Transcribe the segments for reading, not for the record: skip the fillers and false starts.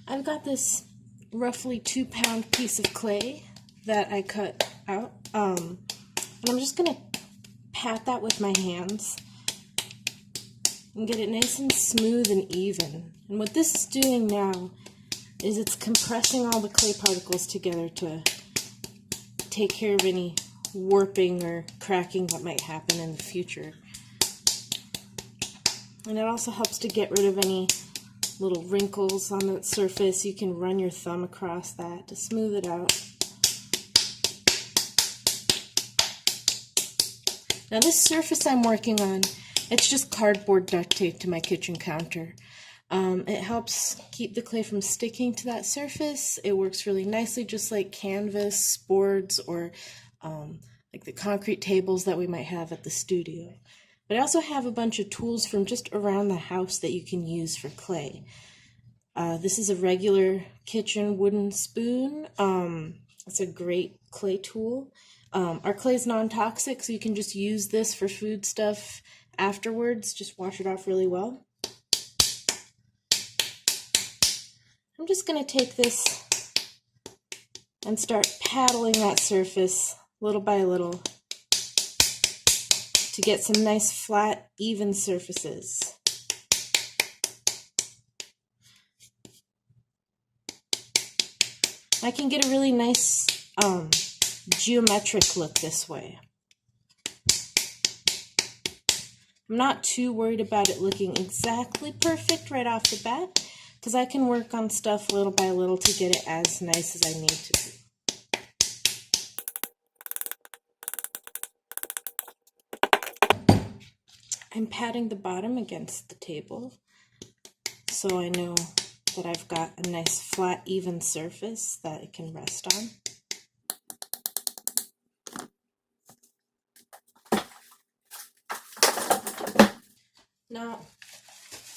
I've got this roughly 2-pound piece of clay that I cut out, and I'm just going to pat that with my hands and get it nice and smooth and even. And what this is doing now is it's compressing all the clay particles together to take care of any warping or cracking that might happen in the future. And it also helps to get rid of any little wrinkles on the surface. You can run your thumb across that to smooth it out. Now this surface I'm working on, it's just cardboard duct tape to my kitchen counter. It helps keep the clay from sticking to that surface. It works really nicely, just like canvas, boards, or like the concrete tables that we might have at the studio. But I also have a bunch of tools from just around the house that you can use for clay. This is a regular kitchen wooden spoon. It's a great clay tool. Our clay is non-toxic, so you can just use this for food stuff afterwards. Just wash it off really well. I'm just going to take this and start paddling that surface little by little to get some nice flat, even surfaces. I can get a really nice geometric look this way. I'm not too worried about it looking exactly perfect right off the bat, because I can work on stuff little by little to get it as nice as I need to be. I'm patting the bottom against the table so I know that I've got a nice flat, even surface that it can rest on. Now,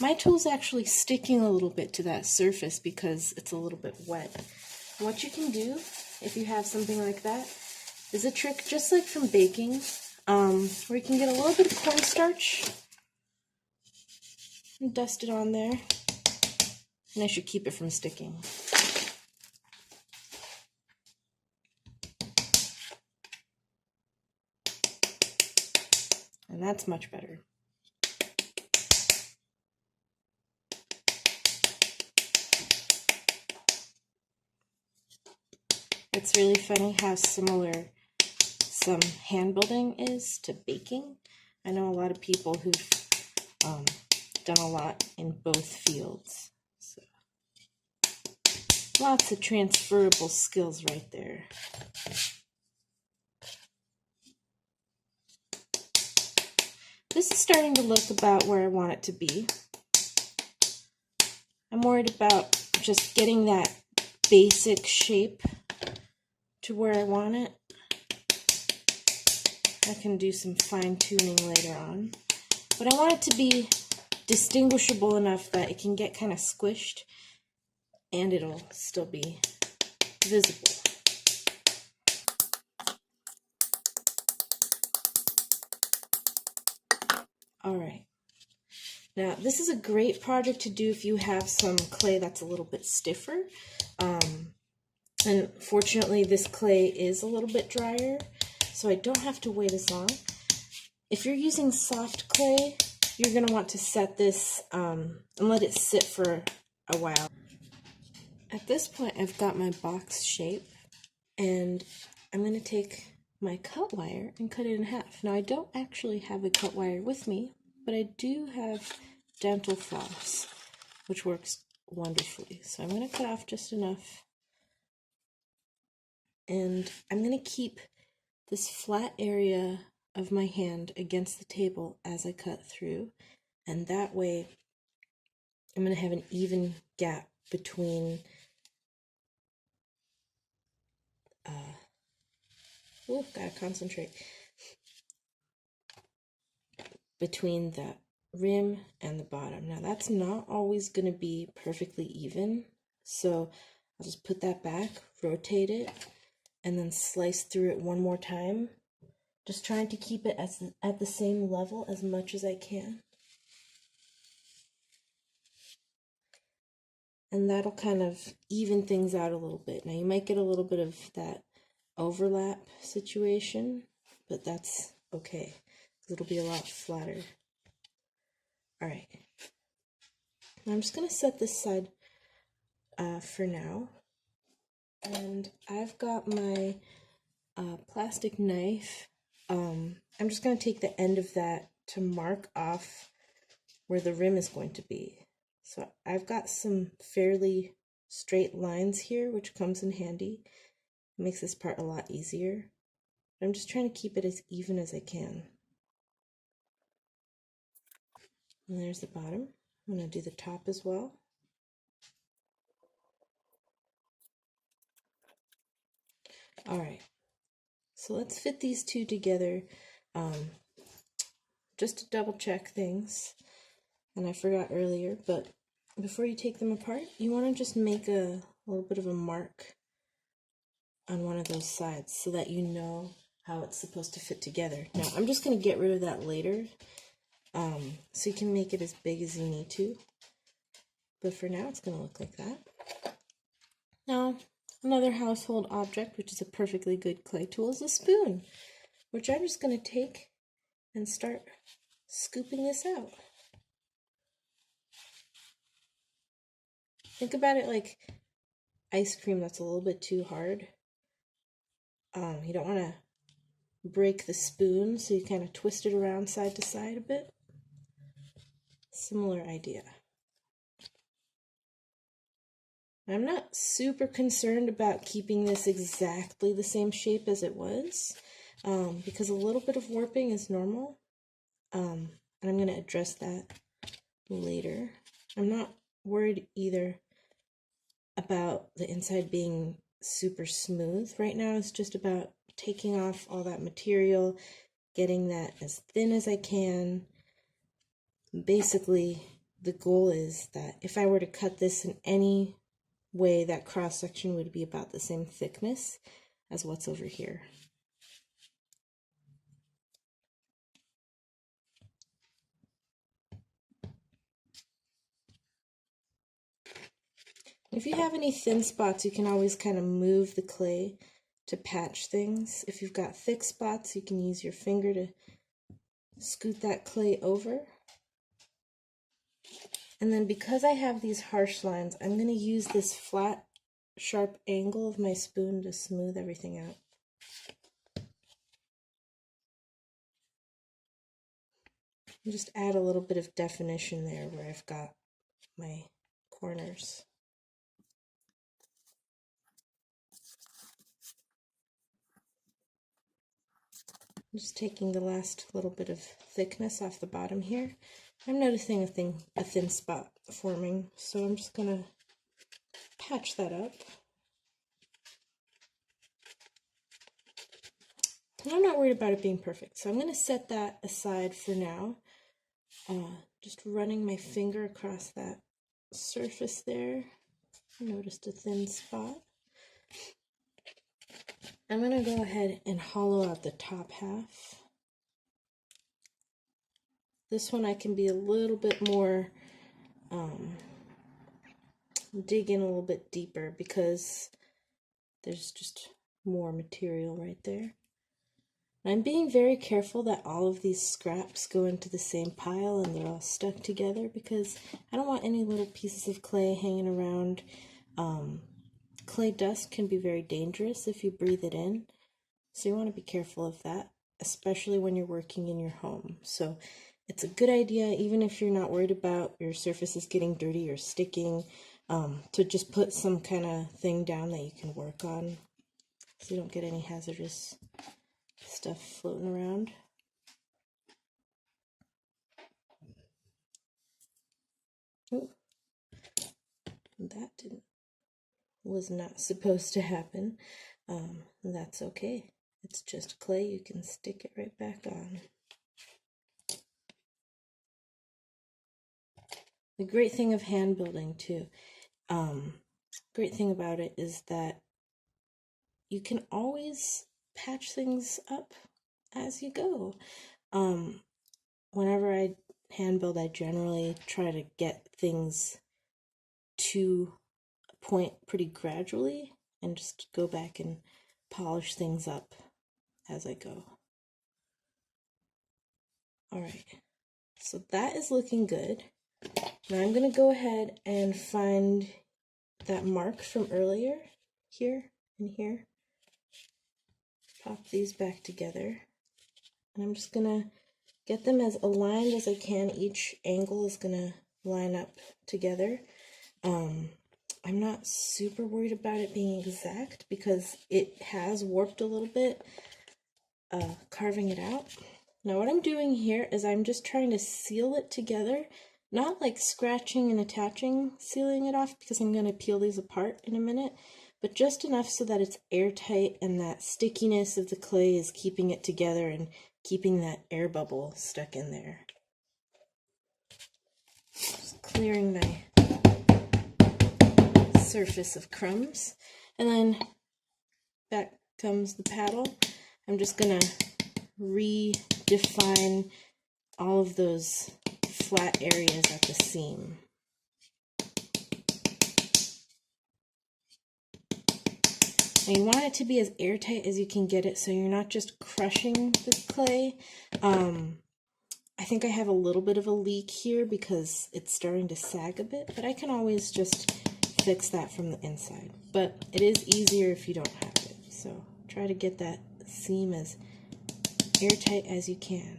my tool's actually sticking a little bit to that surface because it's a little bit wet. What you can do, if you have something like that, is a trick just like from baking, where you can get a little bit of cornstarch and dust it on there, and I should keep it from sticking. And that's much better. It's really funny how similar some hand building is to baking. I know a lot of people who've done a lot in both fields. So lots of transferable skills right there. This is starting to look about where I want it to be. I'm worried about just getting that basic shape to where I want it. I can do some fine-tuning later on. But I want it to be distinguishable enough that it can get kind of squished and it'll still be visible. Alright. Now, this is a great project to do if you have some clay that's a little bit stiffer. And fortunately, this clay is a little bit drier, so I don't have to wait as long. If you're using soft clay, you're going to want to set this and let it sit for a while. At this point, I've got my box shape, and I'm going to take my cut wire and cut it in half. Now, I don't actually have a cut wire with me, but I do have dental floss, which works wonderfully. So I'm going to cut off just enough. And I'm going to keep this flat area of my hand against the table as I cut through. And that way, I'm going to have an even gap between gotta concentrate. Between the rim and the bottom. Now that's not always going to be perfectly even, so I'll just put that back, rotate it, and then slice through it one more time, just trying to keep it at the same level as much as I can. and that'll kind of even things out a little bit. Now you might get a little bit of that overlap situation, but that's okay, because it'll be a lot flatter. All right, now I'm just going to set this side for now, and I've got my plastic knife. I'm just going to take the end of that to mark off where the rim is going to be. So I've got some fairly straight lines here, which comes in handy. It makes this part a lot easier. I'm just trying to keep it as even as I can. And there's the bottom. I'm going to do the top as well. All right, so let's fit these two together just to double check things. And I forgot earlier, but before you take them apart, you want to just make a little bit of a mark on one of those sides so that you know how it's supposed to fit together. Now, I'm just going to get rid of that later, so you can make it as big as you need to. But for now, it's going to look like that. Now, another household object, which is a perfectly good clay tool, is a spoon, which I'm just going to take and start scooping this out. Think about it like ice cream that's a little bit too hard. You don't want to break the spoon, so you kind of twist it around side to side a bit. Similar idea. I'm not super concerned about keeping this exactly the same shape as it was, because a little bit of warping is normal, and I'm going to address that later. I'm not worried either about the inside being super smooth. Right now it's just about taking off all that material, getting that as thin as I can. Basically, the goal is that if I were to cut this in any way, that cross section would be about the same thickness as what's over here. If you have any thin spots, you can always kind of move the clay to patch things. If you've got thick spots, you can use your finger to scoot that clay over. And then because I have these harsh lines, I'm going to use this flat, sharp angle of my spoon to smooth everything out. And just add a little bit of definition there where I've got my corners. I'm just taking the last little bit of thickness off the bottom here. I'm noticing a thin spot forming, so I'm just going to patch that up. And I'm not worried about it being perfect, so I'm going to set that aside for now. Just running my finger across that surface there. I noticed a thin spot. I'm going to go ahead and hollow out the top half. This one I can be a little bit more, dig in a little bit deeper because there's just more material right there. And I'm being very careful that all of these scraps go into the same pile and they're all stuck together because I don't want any little pieces of clay hanging around. Clay dust can be very dangerous if you breathe it in, so you want to be careful of that, especially when you're working in your home. So it's a good idea, even if you're not worried about your surfaces getting dirty or sticking, to just put some kind of thing down that you can work on so you don't get any hazardous stuff floating around. Ooh, that was not supposed to happen. That's okay. It's just clay. You can stick it right back on. The great thing of hand building too, great thing about it is that you can always patch things up as you go. Whenever I hand build, I generally try to get things to point pretty gradually and just go back and polish things up as I go. All right, so that is looking good. Now I'm going to go ahead and find that mark from earlier, here and here. Pop these back together. And I'm just going to get them as aligned as I can. Each angle is going to line up together. I'm not super worried about it being exact because it has warped a little bit, carving it out. Now what I'm doing here is I'm just trying to seal it together, not like scratching and attaching, sealing it off, because I'm going to peel these apart in a minute, but just enough so that it's airtight and that stickiness of the clay is keeping it together and keeping that air bubble stuck in there. Just clearing my surface of crumbs, and then back comes the paddle. I'm just going to redefine all of those flat areas at the seam. And you want it to be as airtight as you can get it so you're not just crushing the clay. I think I have a little bit of a leak here because it's starting to sag a bit, but I can always just fix that from the inside. But it is easier if you don't have it. So try to get that seam as airtight as you can.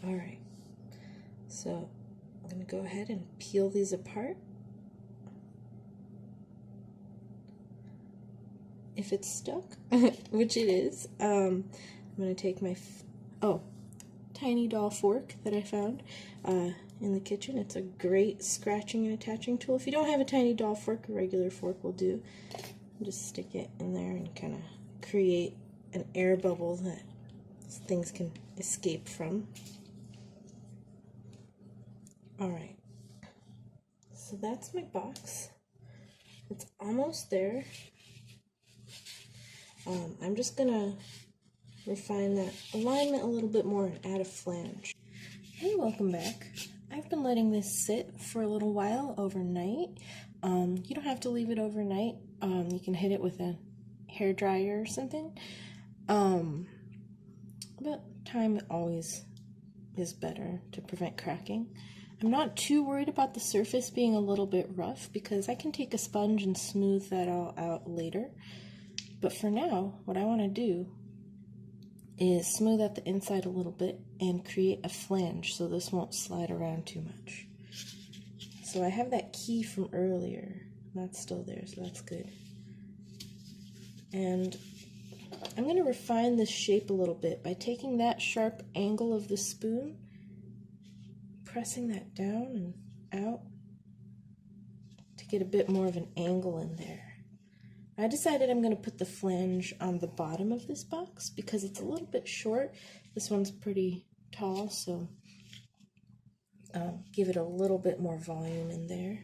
All right, so I'm going to go ahead and peel these apart. If it's stuck, which it is, I'm going to take my tiny doll fork that I found in the kitchen. It's a great scratching and attaching tool. If you don't have a tiny doll fork, a regular fork will do. Just stick it in there and kind of create an air bubble that things can escape from. Alright, so that's my box. It's almost there. I'm just going to refine that alignment a little bit more and add a flange. Hey, welcome back. I've been letting this sit for a little while overnight. You don't have to leave it overnight. You can hit it with a hair dryer or something. But time always is better to prevent cracking. I'm not too worried about the surface being a little bit rough because I can take a sponge and smooth that all out later. But for now, what I want to do is smooth out the inside a little bit and create a flange so this won't slide around too much. So I have that key from earlier. That's still there, so that's good. And I'm going to refine this shape a little bit by taking that sharp angle of the spoon, pressing that down and out to get a bit more of an angle in there. I decided I'm going to put the flange on the bottom of this box because it's a little bit short. This one's pretty tall, so give it a little bit more volume in there.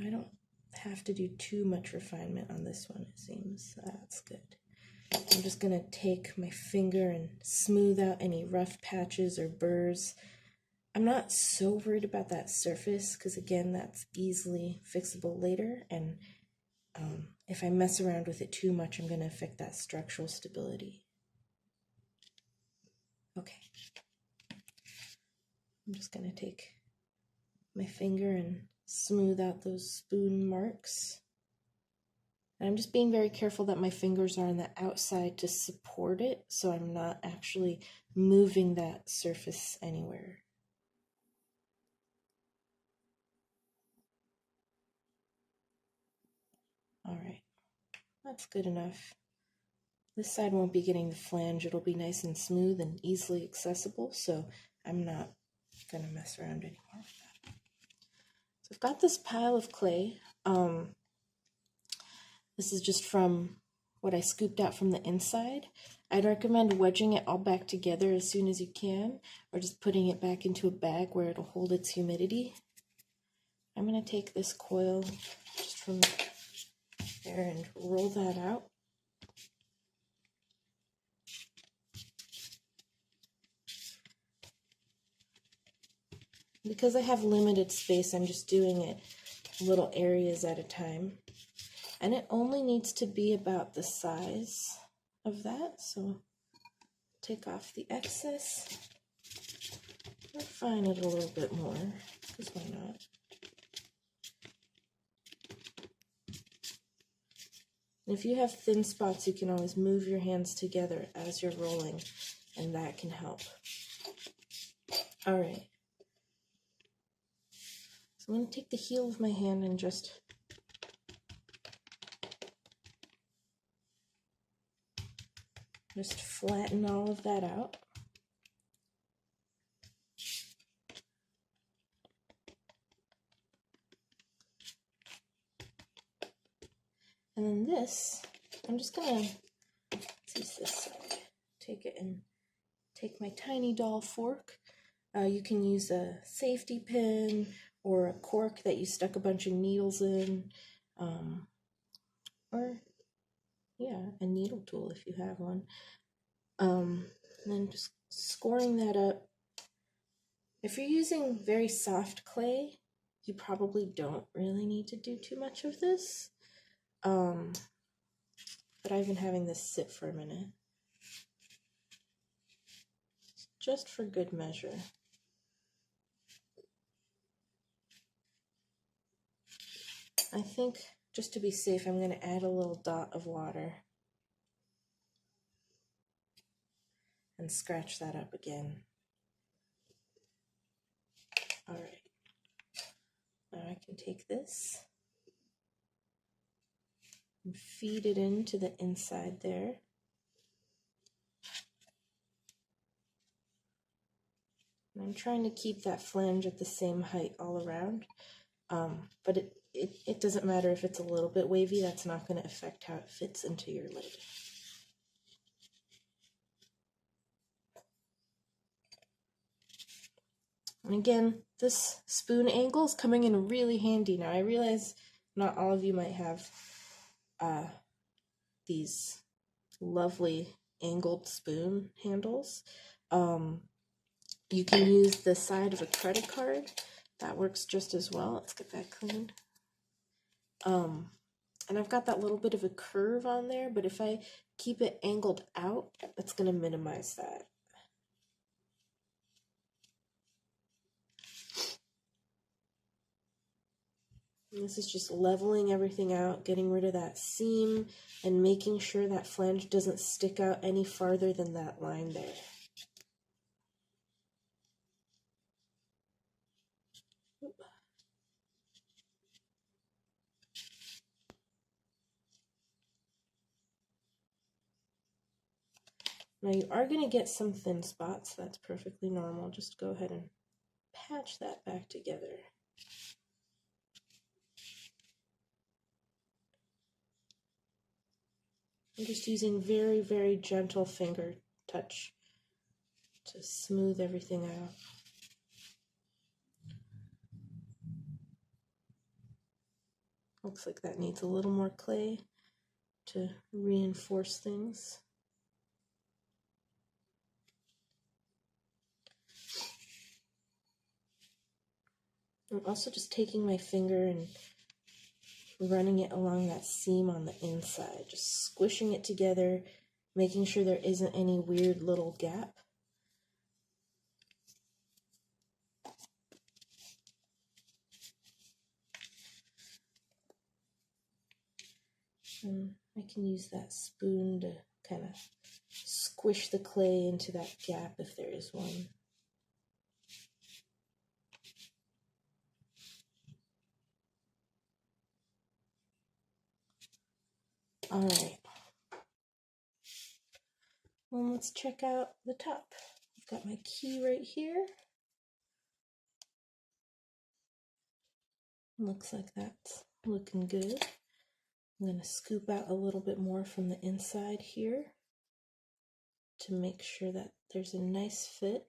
I don't have to do too much refinement on this one, it seems. That's good. I'm just going to take my finger and smooth out any rough patches or burrs. I'm not so worried about that surface because, again, that's easily fixable later, and if I mess around with it too much, I'm going to affect that structural stability. Okay. I'm just going to take my finger and smooth out those spoon marks. And I'm just being very careful that my fingers are on the outside to support it, so I'm not actually moving that surface anywhere. Alright, that's good enough. This side won't be getting the flange, it'll be nice and smooth and easily accessible, so I'm not going to mess around anymore with that. So I've got this pile of clay. This is just from what I scooped out from the inside. I'd recommend wedging it all back together as soon as you can, or just putting it back into a bag where it'll hold its humidity. I'm going to take this coil just from there and roll that out. Because I have limited space, I'm just doing it little areas at a time. And it only needs to be about the size of that. So take off the excess. Refine it a little bit more, because why not? And if you have thin spots, you can always move your hands together as you're rolling, and that can help. All right. So I'm going to take the heel of my hand and just flatten all of that out. And then this, I'm just going to use this side. Take it and take my tiny doll fork. You can use a safety pin or a cork that you stuck a bunch of needles in. Or, yeah, a needle tool if you have one. And then just scoring that up. If you're using very soft clay, you probably don't really need to do too much of this. But I've been having this sit for a minute. Just for good measure. I think, just to be safe, I'm going to add a little dot of water. And scratch that up again. Alright. Now I can take this and feed it into the inside there. And I'm trying to keep that flange at the same height all around, but it doesn't matter if it's a little bit wavy, that's not going to affect how it fits into your lid. And again, this spoon angle is coming in really handy. Now I realize not all of you might have these lovely angled spoon handles. You can use the side of a credit card. That works just as well. Let's get that cleaned. And I've got that little bit of a curve on there, but if I keep it angled out, that's going to minimize that. And this is just leveling everything out, getting rid of that seam, and making sure that flange doesn't stick out any farther than that line there. Now you are going to get some thin spots. That's perfectly normal. Just go ahead and patch that back together. I'm just using very, very gentle finger touch to smooth everything out. Looks like that needs a little more clay to reinforce things. I'm also just taking my finger and running it along that seam on the inside, just squishing it together, making sure there isn't any weird little gap. And I can use that spoon to kind of squish the clay into that gap if there is one. All right. Well, let's check out the top. I've got my key right here. Looks like that's looking good. I'm going to scoop out a little bit more from the inside here to make sure that there's a nice fit.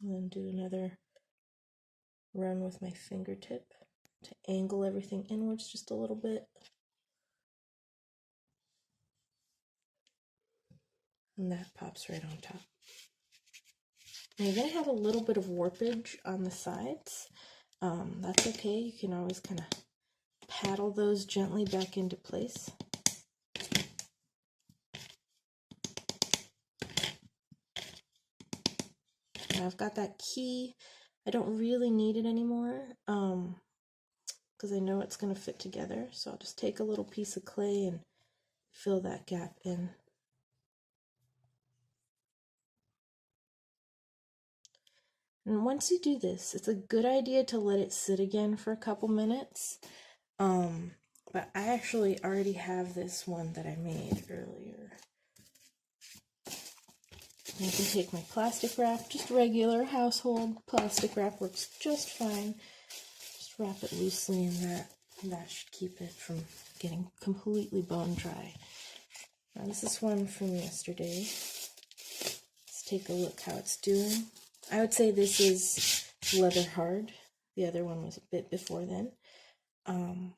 And then do another run with my fingertip. to angle everything inwards just a little bit. And that pops right on top. Now you're going to have a little bit of warpage on the sides. That's okay. You can always kind of paddle those gently back into place. Now I've got that key. I don't really need it anymore because I know it's going to fit together. So I'll just take a little piece of clay and fill that gap in. And once you do this, it's a good idea to let it sit again for a couple minutes. But I actually already have this one that I made earlier. And I can take my plastic wrap, just regular household plastic wrap works just fine. Just wrap it loosely in that, and that should keep it from getting completely bone dry. Now this is one from yesterday. Let's take a look how it's doing. I would say this is leather hard. The other one was a bit before then. And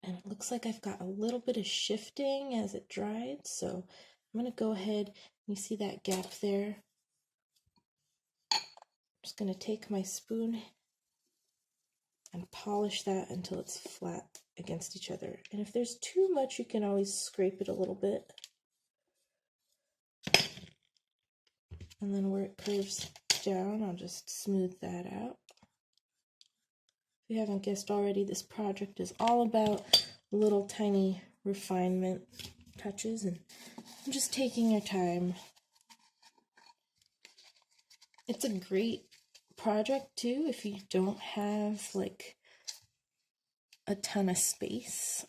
it looks like I've got a little bit of shifting as it dried, so I'm going to go ahead, you see that gap there? I'm just going to take my spoon and polish that until it's flat against each other. And if there's too much, you can always scrape it a little bit. And then where it curves down, I'll just smooth that out. If you haven't guessed already, this project is all about little tiny refinement touches and just taking your time. It's a great project too if you don't have like a ton of space,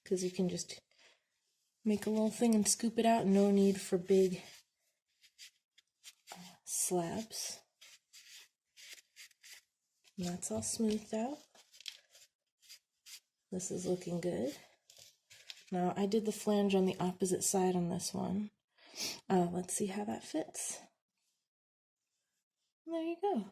because you can just make a little thing and scoop it out. No need for big slabs. And that's all smoothed out. This is looking good. Now I did the flange on the opposite side on this one. Let's see how that fits. And there you go.